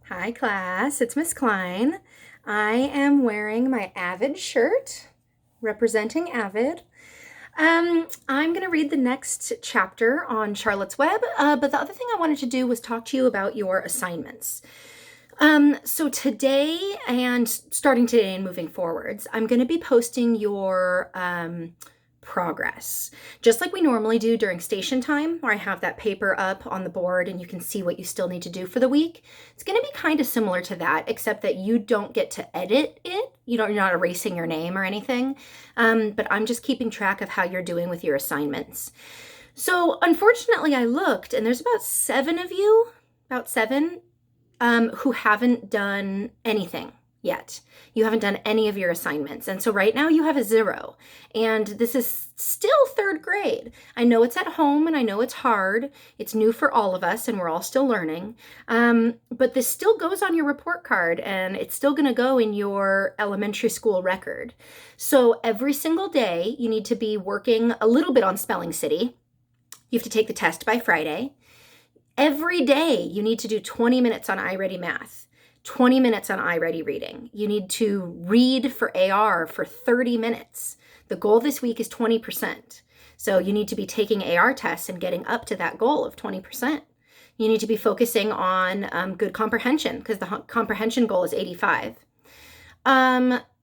Hi class, it's Miss Klein. I am wearing my Avid shirt representing Avid. I'm going to read the next chapter on Charlotte's Web, but the other thing I wanted to do was talk to you about your assignments. So today and starting today and moving forwards, I'm going to be posting your progress, just like we normally do during station time, where I have that paper up on the board and you can see what you still need to do for the week. It's going to be kind of similar to that, except that you don't get to edit it. You're not erasing your name or anything, but I'm just keeping track of how you're doing with your assignments. So unfortunately, I looked and there's about seven of you, about seven, who haven't done anything yet. You haven't done any of your assignments. And so right now you have a 0. And this is still third grade. I know it's at home and I know it's hard. It's new for all of us and we're all still learning. But this still goes on your report card and it's still going to go in your elementary school record. So every single day you need to be working a little bit on Spelling City. You have to take the test by Friday. Every day you need to do 20 minutes on iReady Math, 20 minutes on iReady Reading. You need to read for AR for 30 minutes. The goal this week is 20%. So you need to be taking AR tests and getting up to that goal of 20%. You need to be focusing on good comprehension because the comprehension goal is 85.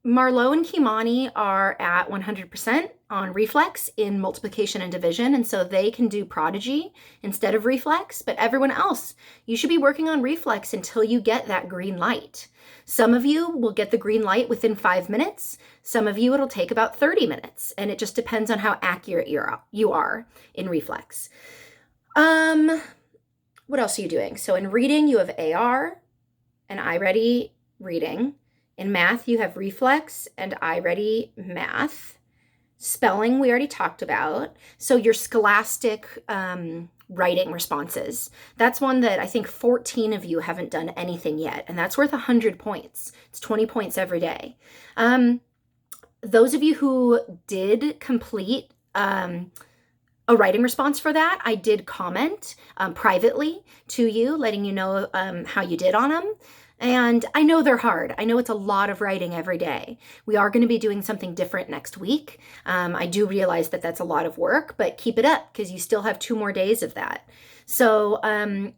Marlo and Kimani are at 100% on reflex in multiplication and division, and so they can do prodigy instead of reflex, but everyone else, you should be working on reflex until you get that green light. Some of you will get the green light within 5 minutes. Some of you, it'll take about 30 minutes, and it just depends on how accurate you are in reflex. What else are you doing? So in reading, you have AR and iReady Reading. In math, you have reflex and iReady Math. Spelling, we already talked about. So your scholastic writing responses. That's one that I think 14 of you haven't done anything yet, and that's worth 100 points. It's 20 points every day. Those of you who did complete a writing response for that, I did comment privately to you, letting you know how you did on them. And I know they're hard. I know it's a lot of writing every day. We are going to be doing something different next week. I do realize that that's a lot of work, but keep it up because you still have 2 more days of that. So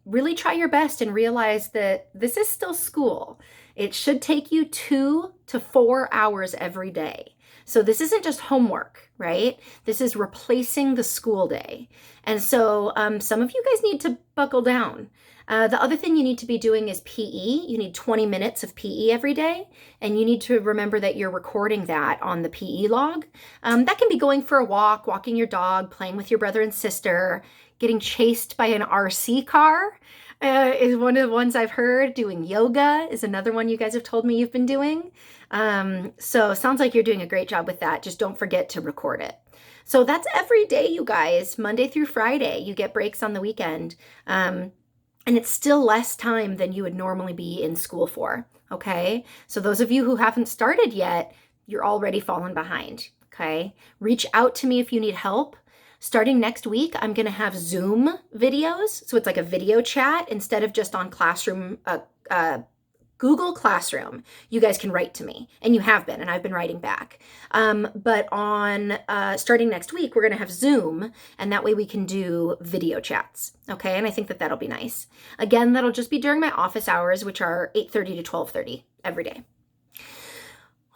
really try your best and realize that this is still school. It should take you 2 to 4 hours every day. So this isn't just homework, right? This is replacing the school day. And so some of you guys need to buckle down. The other thing you need to be doing is PE. You need 20 minutes of PE every day, and you need to remember that you're recording that on the PE log. That can be going for a walk, walking your dog, playing with your brother and sister, getting chased by an RC car is one of the ones I've heard. Doing yoga is another one you guys have told me you've been doing. So sounds like you're doing a great job with that. Just don't forget to record it. So that's every day, you guys, Monday through Friday. You get breaks on the weekend. And it's still less time than you would normally be in school for, okay? So those of you who haven't started yet, you're already falling behind, okay? Reach out to me if you need help. Starting next week, I'm gonna have Zoom videos. So it's like a video chat instead of just on Classroom, Google Classroom. You guys can write to me, and you have been, and I've been writing back. But on starting next week, we're going to have Zoom, and that way we can do video chats, okay? And I think that that'll be nice. Again, that'll just be during my office hours, which are 8:30 to 12:30 every day.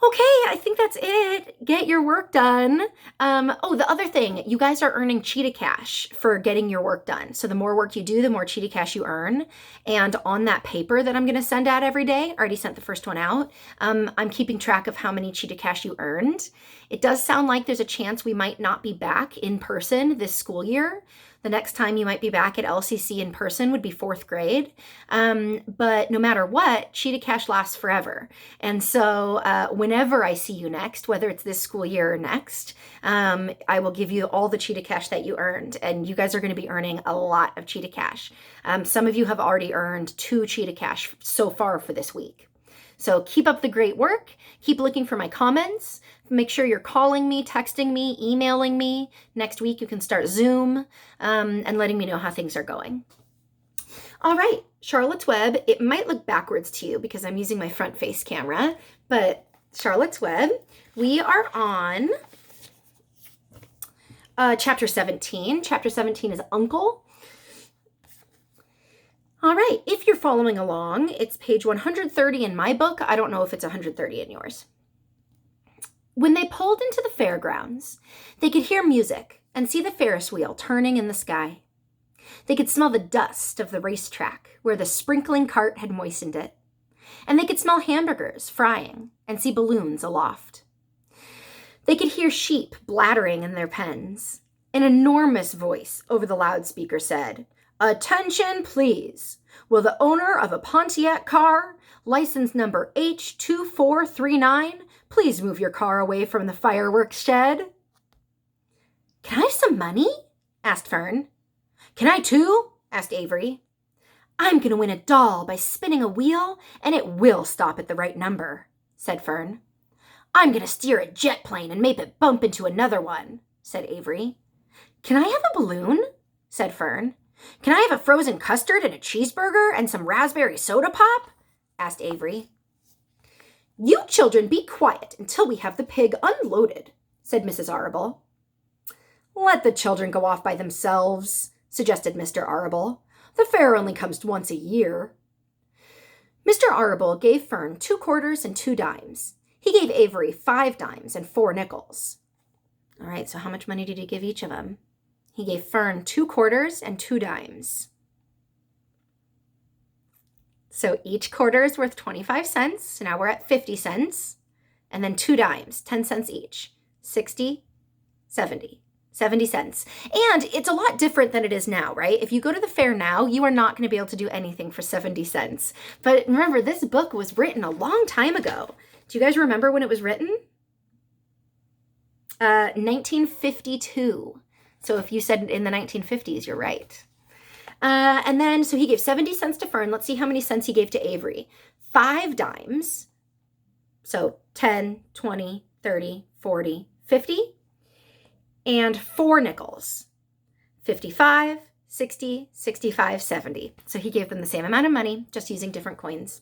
Okay, I think that's it. Get your work done. Oh, the other thing, you guys are earning Cheetah Cash for getting your work done. So the more work you do, the more Cheetah Cash you earn. And on that paper that I'm going to send out every day, I already sent the first one out, I'm keeping track of how many Cheetah Cash you earned. It does sound like there's a chance we might not be back in person this school year. The next time you might be back at LCC in person would be 4th grade. But no matter what, Cheetah Cash lasts forever. And so whenever I see you next, whether it's this school year or next, I will give you all the Cheetah Cash that you earned. And you guys are going to be earning a lot of Cheetah Cash. Some of you have already earned 2 Cheetah Cash so far for this week. So keep up the great work. Keep looking for my comments. Make sure you're calling me, texting me, emailing me. Next week you can start Zoom and letting me know how things are going. All right, Charlotte's Web. It might look backwards to you because I'm using my front face camera, but Charlotte's Web, we are on chapter 17. Chapter 17 is Uncle. All right, if you're following along, it's page 130 in my book. I don't know if it's 130 in yours. When they pulled into the fairgrounds, they could hear music and see the Ferris wheel turning in the sky. They could smell the dust of the racetrack where the sprinkling cart had moistened it. And they could smell hamburgers frying and see balloons aloft. They could hear sheep blathering in their pens. An enormous voice over the loudspeaker said, "Attention, please. Will the owner of a Pontiac car, license number H2439, please move your car away from the fireworks shed?" "Can I have some money?" asked Fern. "Can I too?" asked Avery. "I'm going to win a doll by spinning a wheel, and it will stop at the right number," said Fern. "I'm going to steer a jet plane and make it bump into another one," said Avery. "Can I have a balloon?" said Fern. "Can I have a frozen custard and a cheeseburger and some raspberry soda pop?" asked Avery. "You children be quiet until we have the pig unloaded," said Mrs. Arable. "Let the children go off by themselves," suggested Mr. Arable. "The fair only comes once a year." Mr. Arable gave Fern 2 quarters and 2 dimes. He gave Avery 5 dimes and 4 nickels. All right, so how much money did he give each of them? He gave Fern 2 quarters and 2 dimes. So each quarter is worth 25 cents. So now we're at 50 cents. And then 2 dimes, 10 cents each. 60, 70 cents. And it's a lot different than it is now, right? If you go to the fair now, you are not going to be able to do anything for 70 cents. But remember, this book was written a long time ago. Do you guys remember when it was written? 1952. So if you said in the 1950s, you're right. And then, so he gave 70 cents to Fern. Let's see how many cents he gave to Avery. 5 dimes. So 10, 20, 30, 40, 50. And 4 nickels. 55, 60, 65, 70. So he gave them the same amount of money, just using different coins.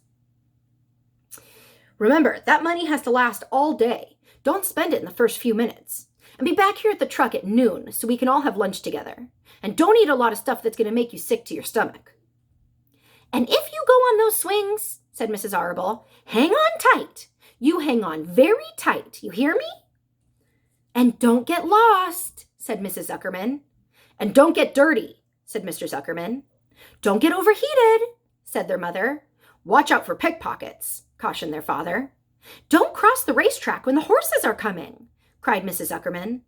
Remember, that money has to last all day. Don't spend it in the first few minutes. And be back here at the truck at noon so we can all have lunch together. And don't eat a lot of stuff that's going to make you sick to your stomach. "And if you go on those swings," said Mrs. Arable, "hang on tight. You hang on very tight. You hear me?" "And don't get lost," said Mrs. Zuckerman. "And don't get dirty," said Mr. Zuckerman. "Don't get overheated," said their mother. "Watch out for pickpockets," cautioned their father. "Don't cross the racetrack when the horses are coming," cried Mrs. Zuckerman.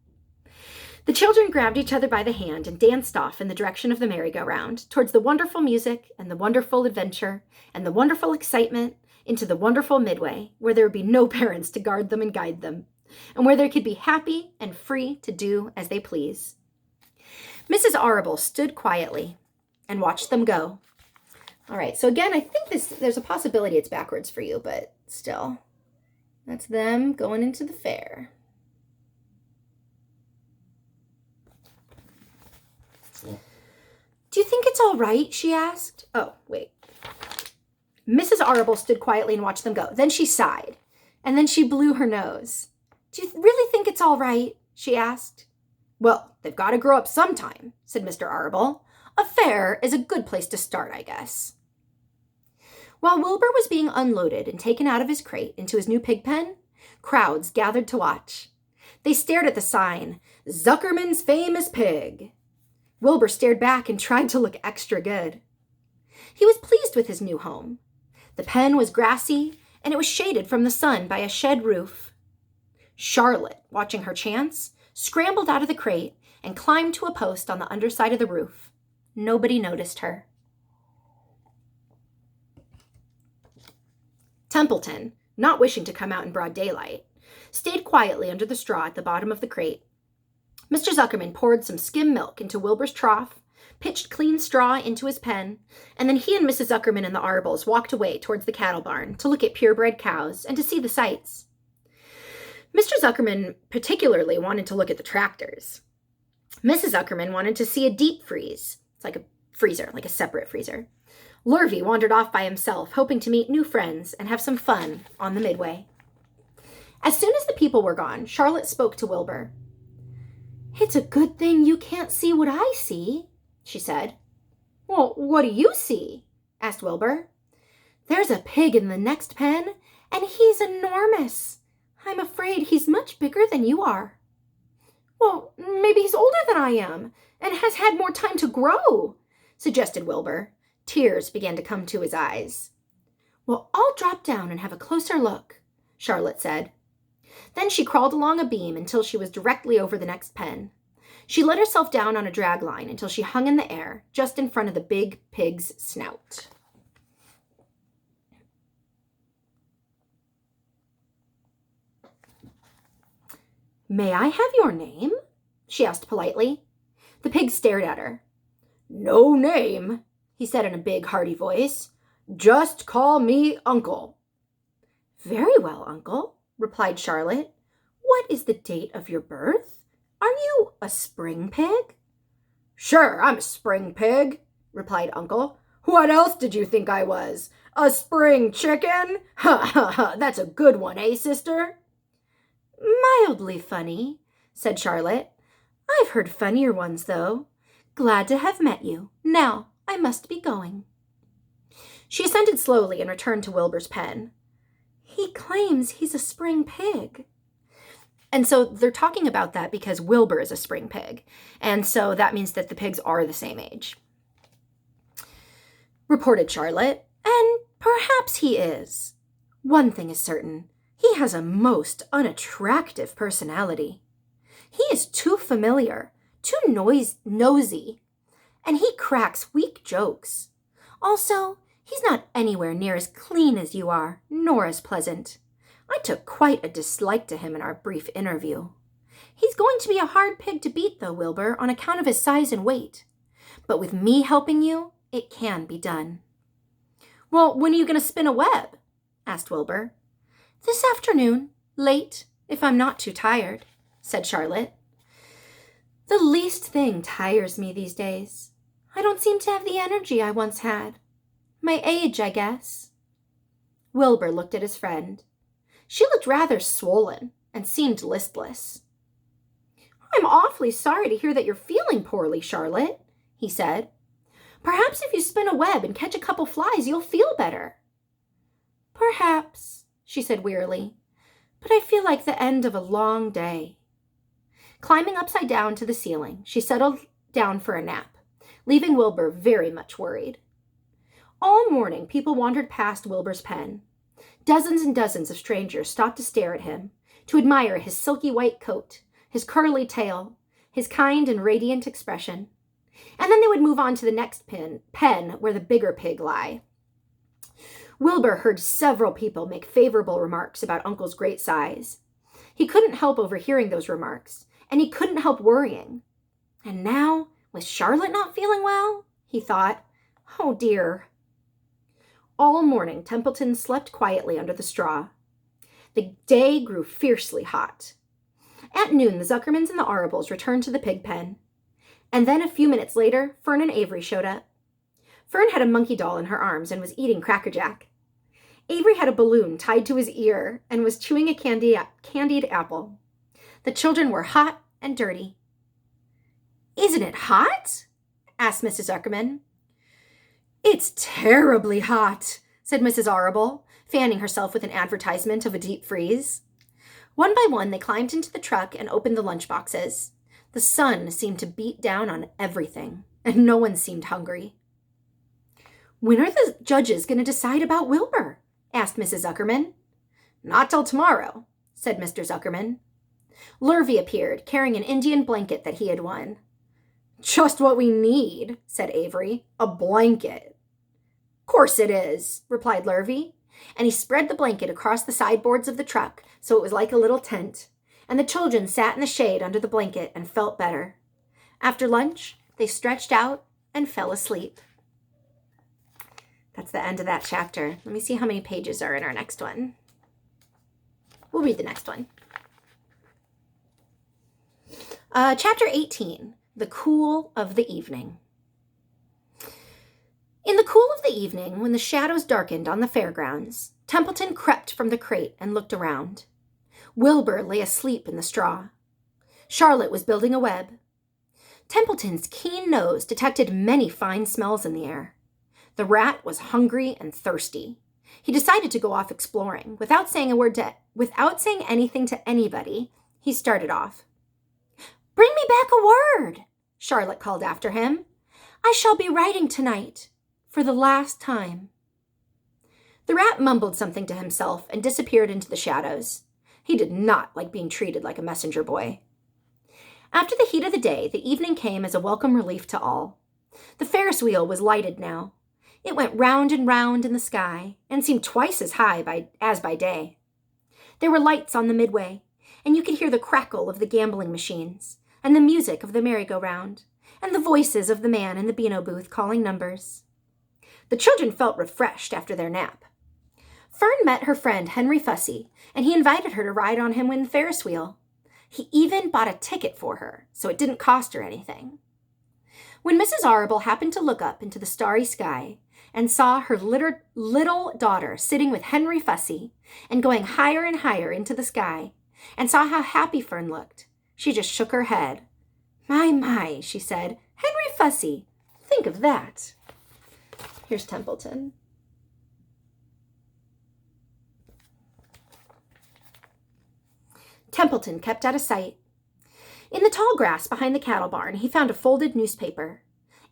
The children grabbed each other by the hand and danced off in the direction of the merry-go-round, towards the wonderful music and the wonderful adventure and the wonderful excitement, into the wonderful midway, where there would be no parents to guard them and guide them, and where they could be happy and free to do as they please. Mrs. Arable stood quietly and watched them go. All right, so again, I think there's a possibility it's backwards for you, but still, that's them going into the fair. "Do you think it's all right?" she asked. Oh, wait. Mrs. Arable stood quietly and watched them go. Then she sighed, and then she blew her nose. "Do you really think it's all right?" she asked. "Well, they've got to grow up sometime," said Mr. Arable. "A fair is a good place to start, I guess." While Wilbur was being unloaded and taken out of his crate into his new pig pen, crowds gathered to watch. They stared at the sign, "Zuckerman's Famous Pig." Wilbur stared back and tried to look extra good. He was pleased with his new home. The pen was grassy, and it was shaded from the sun by a shed roof. Charlotte, watching her chance, scrambled out of the crate and climbed to a post on the underside of the roof. Nobody noticed her. Templeton, not wishing to come out in broad daylight, stayed quietly under the straw at the bottom of the crate. Mr. Zuckerman poured some skim milk into Wilbur's trough, pitched clean straw into his pen, and then he and Mrs. Zuckerman and the Arables walked away towards the cattle barn to look at purebred cows and to see the sights. Mr. Zuckerman particularly wanted to look at the tractors. Mrs. Zuckerman wanted to see a deep freeze. It's like a freezer, like a separate freezer. Lurvy wandered off by himself, hoping to meet new friends and have some fun on the midway. As soon as the people were gone, Charlotte spoke to Wilbur. "It's a good thing you can't see what I see," she said. "Well, what do you see?" asked Wilbur. "There's a pig in the next pen, and he's enormous. I'm afraid he's much bigger than you are." "Well, maybe he's older than I am and has had more time to grow," suggested Wilbur. Tears began to come to his eyes. "Well, I'll drop down and have a closer look," Charlotte said. Then she crawled along a beam until she was directly over the next pen. She let herself down on a drag line until she hung in the air, just in front of the big pig's snout. "May I have your name?" she asked politely. The pig stared at her. "No name," he said in a big, hearty voice. "Just call me Uncle." "Very well, Uncle," replied Charlotte. "What is the date of your birth? Are you a spring pig?" "Sure, I'm a spring pig," replied Uncle. "What else did you think I was? A spring chicken? Ha ha ha, that's a good one, eh, sister?" "Mildly funny," said Charlotte. "I've heard funnier ones, though. Glad to have met you. Now, I must be going." She ascended slowly and returned to Wilbur's pen. "He claims he's a spring pig." And so they're talking about that because Wilbur is a spring pig. And so that means that the pigs are the same age. Reported Charlotte, "And perhaps he is. One thing is certain. He has a most unattractive personality. He is too familiar, too nosy, and he cracks weak jokes. Also, he's not anywhere near as clean as you are, nor as pleasant. I took quite a dislike to him in our brief interview. He's going to be a hard pig to beat, though, Wilbur, on account of his size and weight. But with me helping you, it can be done." "Well, when are you going to spin a web?" asked Wilbur. "This afternoon, late, if I'm not too tired," said Charlotte. "The least thing tires me these days. I don't seem to have the energy I once had. My age, I guess." Wilbur looked at his friend. She looked rather swollen and seemed listless. "I'm awfully sorry to hear that you're feeling poorly, Charlotte," he said. "Perhaps if you spin a web and catch a couple flies, you'll feel better." "Perhaps," she said wearily, "but I feel like the end of a long day." Climbing upside down to the ceiling, she settled down for a nap, leaving Wilbur very much worried. All morning, people wandered past Wilbur's pen. Dozens and dozens of strangers stopped to stare at him, to admire his silky white coat, his curly tail, his kind and radiant expression. And then they would move on to the next pen where the bigger pig lay. Wilbur heard several people make favorable remarks about Uncle's great size. He couldn't help overhearing those remarks, and he couldn't help worrying. And now, with Charlotte not feeling well, he thought, "Oh dear." All morning, Templeton slept quietly under the straw. The day grew fiercely hot. At noon, the Zuckermans and the Arables returned to the pig pen. And then a few minutes later, Fern and Avery showed up. Fern had a monkey doll in her arms and was eating Cracker Jack. Avery had a balloon tied to his ear and was chewing a candied apple. The children were hot and dirty. "Isn't it hot?" asked Mrs. Zuckerman. "It's terribly hot," said Mrs. Arable, fanning herself with an advertisement of a deep freeze. One by one, they climbed into the truck and opened the lunch boxes. The sun seemed to beat down on everything, and no one seemed hungry. "When are the judges going to decide about Wilbur?" asked Mrs. Zuckerman. "Not till tomorrow," said Mr. Zuckerman. Lurvy appeared, carrying an Indian blanket that he had won. "Just what we need," said Avery. "A blanket." "Course it is," replied Lurvy, and he spread the blanket across the sideboards of the truck so it was like a little tent, and the children sat in the shade under the blanket and felt better. After lunch, they stretched out and fell asleep. That's the end of that chapter. Let me see how many pages are in our next one. We'll read the next one. Chapter 18, The Cool of the Evening. In the cool of the evening, when the shadows darkened on the fairgrounds, Templeton crept from the crate and looked around. Wilbur lay asleep in the straw. Charlotte was building a web. Templeton's keen nose detected many fine smells in the air. The rat was hungry and thirsty. He decided to go off exploring. Without saying anything to anybody, he started off. "Bring me back a word," Charlotte called after him. "I shall be writing tonight, for the last time." The rat mumbled something to himself and disappeared into the shadows. He did not like being treated like a messenger boy. After the heat of the day, the evening came as a welcome relief to all. The Ferris wheel was lighted now. It went round and round in the sky and seemed twice as high as by day. There were lights on the midway, and you could hear the crackle of the gambling machines, and the music of the merry-go-round, and the voices of the man in the Beano booth calling numbers. The children felt refreshed after their nap. Fern met her friend Henry Fussy, and he invited her to ride on him in the Ferris wheel. He even bought a ticket for her, so it didn't cost her anything. When Mrs. Arable happened to look up into the starry sky and saw her little daughter sitting with Henry Fussy and going higher and higher into the sky, and saw how happy Fern looked, she just shook her head. My, she said, "Henry Fussy, think of that." Here's Templeton. Templeton kept out of sight. In the tall grass behind the cattle barn, he found a folded newspaper.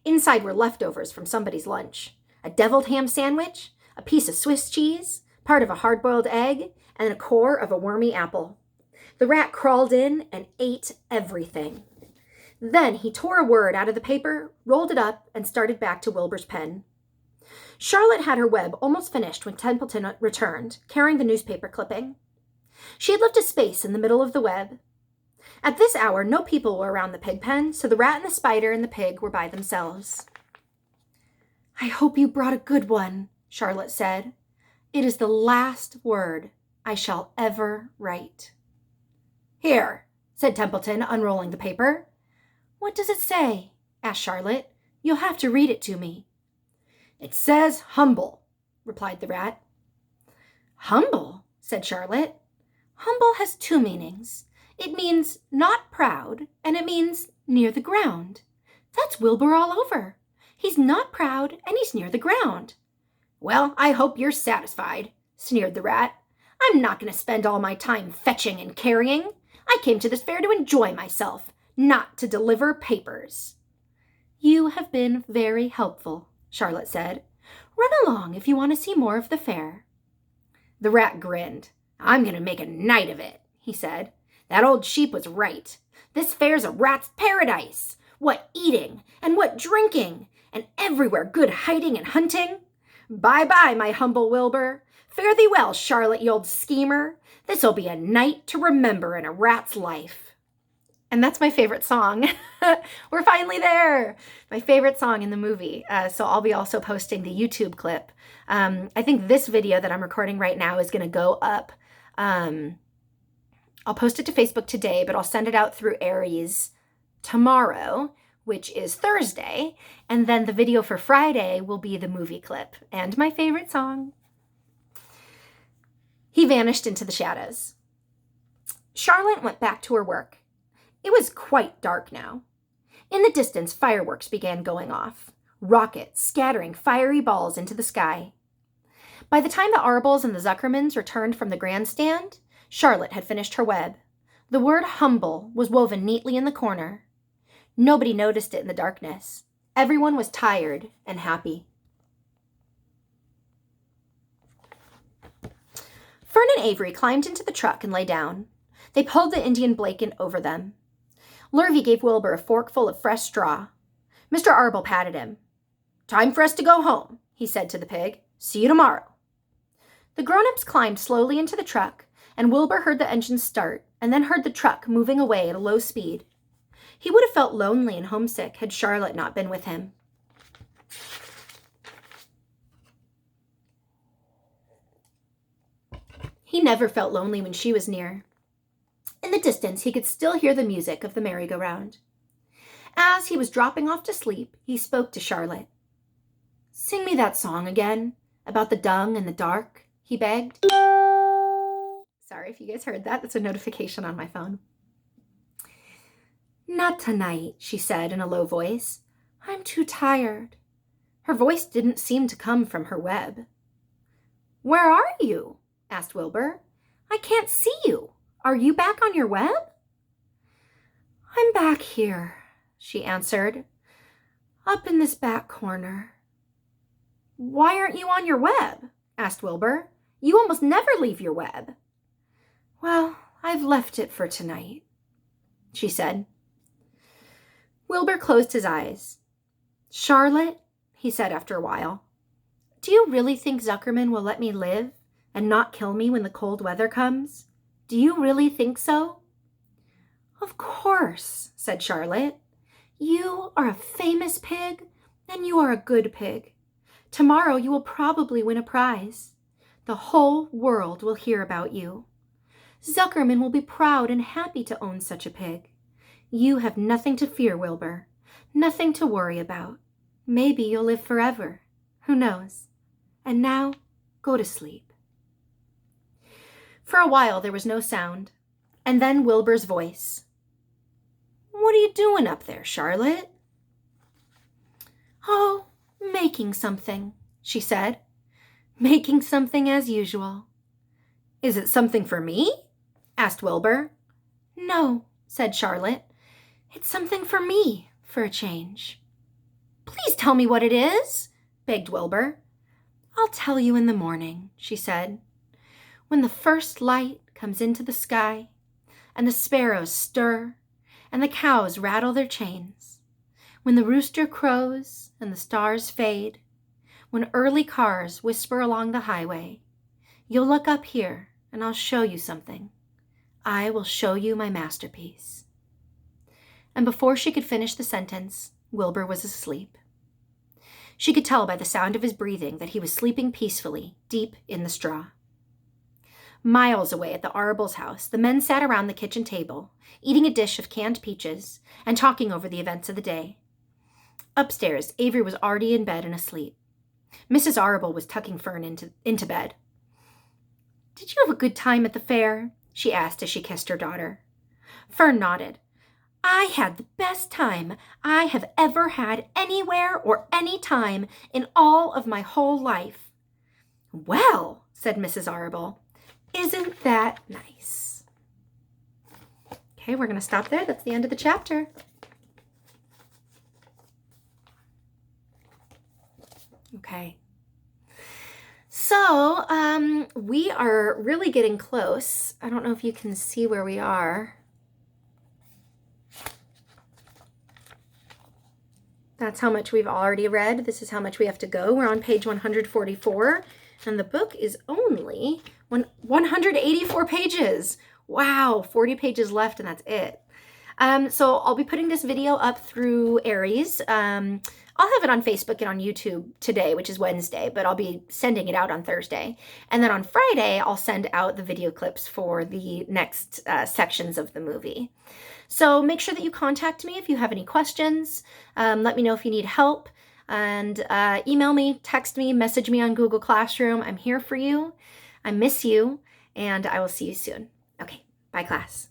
Inside were leftovers from somebody's lunch. A deviled ham sandwich, a piece of Swiss cheese, part of a hard-boiled egg, and a core of a wormy apple. The rat crawled in and ate everything. Then he tore a word out of the paper, rolled it up, and started back to Wilbur's pen. Charlotte had her web almost finished when Templeton returned, carrying the newspaper clipping. She had left a space in the middle of the web. At this hour, no people were around the pig pen, so the rat and the spider and the pig were by themselves. "I hope you brought a good one," Charlotte said. "It is the last word I shall ever write." "Here," said Templeton, unrolling the paper. "What does it say?" asked Charlotte. "You'll have to read it to me." "It says humble," replied the rat. "Humble?" said Charlotte. "Humble has two meanings. It means not proud, and it means near the ground. That's Wilbur all over. He's not proud, and he's near the ground." "Well, I hope you're satisfied," sneered the rat. "I'm not going to spend all my time fetching and carrying. I came to this fair to enjoy myself, not to deliver papers." "You have been very helpful," Charlotte said. "Run along if you want to see more of the fair." The rat grinned. "I'm going to make a night of it," he said. "That old sheep was right. This fair's a rat's paradise. What eating and what drinking, and everywhere good hiding and hunting. Bye-bye, my humble Wilbur. Fare thee well, Charlotte, you old schemer. This'll be a night to remember in a rat's life." And that's my favorite song. We're finally there. My favorite song in the movie. So I'll be also posting the YouTube clip. I think this video that I'm recording right now is going to go up. I'll post it to Facebook today, but I'll send it out through Aries tomorrow, which is Thursday. And then the video for Friday will be the movie clip and my favorite song. He vanished into the shadows. Charlotte went back to her work. It was quite dark now. In the distance, fireworks began going off, rockets scattering fiery balls into the sky. By the time the Arables and the Zuckermans returned from the grandstand, Charlotte had finished her web. The word humble was woven neatly in the corner. Nobody noticed it in the darkness. Everyone was tired and happy. Fern and Avery climbed into the truck and lay down. They pulled the Indian blanket over them. Lurvy gave Wilbur a forkful of fresh straw. Mr. Arble patted him. "Time for us to go home," he said to the pig. "See you tomorrow." The grown-ups climbed slowly into the truck, and Wilbur heard the engine start and then heard the truck moving away at a low speed. He would have felt lonely and homesick had Charlotte not been with him. He never felt lonely when she was near. In the distance, he could still hear the music of the merry-go-round. As he was dropping off to sleep, he spoke to Charlotte. Sing me that song again, about the dung and the dark, he begged. Sorry if you guys heard that. That's a notification on my phone. Not tonight, she said in a low voice. I'm too tired. Her voice didn't seem to come from her web. Where are you? Asked Wilbur. I can't see you. Are you back on your web? I'm back here, she answered, up in this back corner. Why aren't you on your web? Asked Wilbur. You almost never leave your web. Well, I've left it for tonight, she said. Wilbur closed his eyes. Charlotte, he said after a while, do you really think Zuckerman will let me live and not kill me when the cold weather comes? Do you really think so? Of course, said Charlotte. You are a famous pig, and you are a good pig. Tomorrow you will probably win a prize. The whole world will hear about you. Zuckerman will be proud and happy to own such a pig. You have nothing to fear, Wilbur. Nothing to worry about. Maybe you'll live forever. Who knows? And now, go to sleep. For a while there was no sound, and then Wilbur's voice. What are you doing up there, Charlotte? Oh, making something, she said. Making something as usual. Is it something for me? Asked Wilbur. No, said Charlotte. It's something for me, for a change. Please tell me what it is, begged Wilbur. I'll tell you in the morning, she said. When the first light comes into the sky, and the sparrows stir, and the cows rattle their chains, when the rooster crows and the stars fade, when early cars whisper along the highway, you'll look up here and I'll show you something. I will show you my masterpiece. And before she could finish the sentence, Wilbur was asleep. She could tell by the sound of his breathing that he was sleeping peacefully, deep in the straw. Miles away at the Arables' house, the men sat around the kitchen table, eating a dish of canned peaches and talking over the events of the day. Upstairs, Avery was already in bed and asleep. Mrs. Arable was tucking Fern into bed. Did you have a good time at the fair? She asked as she kissed her daughter. Fern nodded. I had the best time I have ever had anywhere or any time in all of my whole life. Well, said Mrs. Arable, isn't that nice? Okay, we're going to stop there. That's the end of the chapter. Okay. So, we are really getting close. I don't know if you can see where we are. That's how much we've already read. This is how much we have to go. We're on page 144, and the book is only 184 pages. Wow, 40 pages left, and that's it. So I'll be putting this video up through Aries. I'll have it on Facebook and on YouTube today, which is Wednesday, but I'll be sending it out on Thursday. And then on Friday, I'll send out the video clips for the next sections of the movie. So make sure that you contact me if you have any questions. Let me know if you need help. And email me, text me, message me on Google Classroom. I'm here for you. I miss you, and I will see you soon. Okay, bye class.